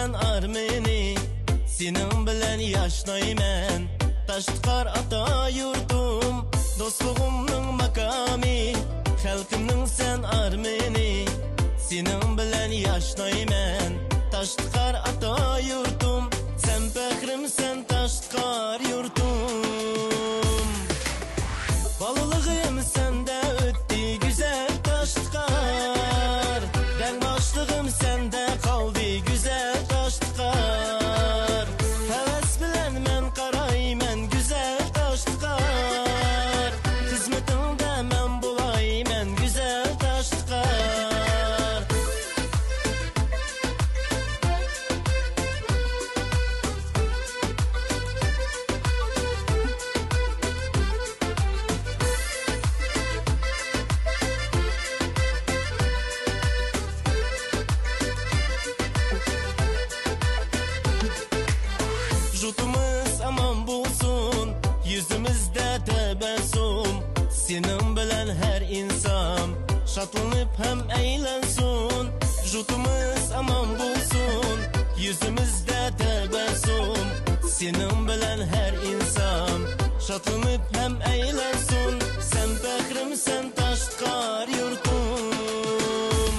sen armeni, senin bilen yaşnaymen. Taştkar ata yurtum, dostluğumның makami. Halkımның sen armeni, senin bilen yaşnaymen. Taştkar ata yurtum, sen pekrim sen taştkar yurtum. Balılığım sende öttü güzel taştkar. Ben başlığım sende kaldı güzel taştkar. Heves bilen men karaymen güzel taştkar. Hizmetinde men bulaymen güzel taştkar. Jutumuz aman bulsun, yüzümüzde tebessüm. Senin bilen her insan şatlanıp hem eğlensin. Jutumuz aman bulsun, yüzümüzde tebessüm. Senin bilen her insan şatlanıp hem eğlensin. Sen bekrim sen taştkar yurtum.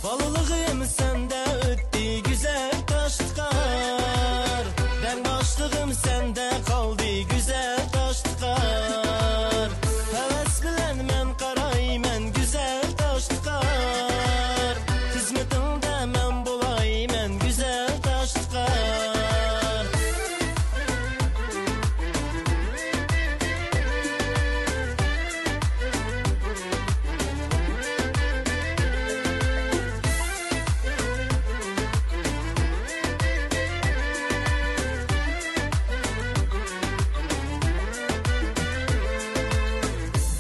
Balılığım sende öttü güzel taştkar. Ben başlığım sende kaldı güzel taştkar. Heves bilen men karaymen güzel taştkar. Hizmetinde men bulaymen güzel taştkar.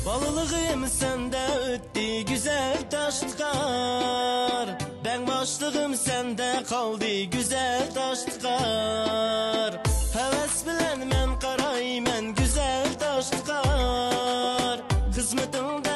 Balılığım sende öttü güzel taştkar. Ben başlığım sende kaldı güzel taştkar. Heves bilen men karaymen güzel taştkar. Hizmetinde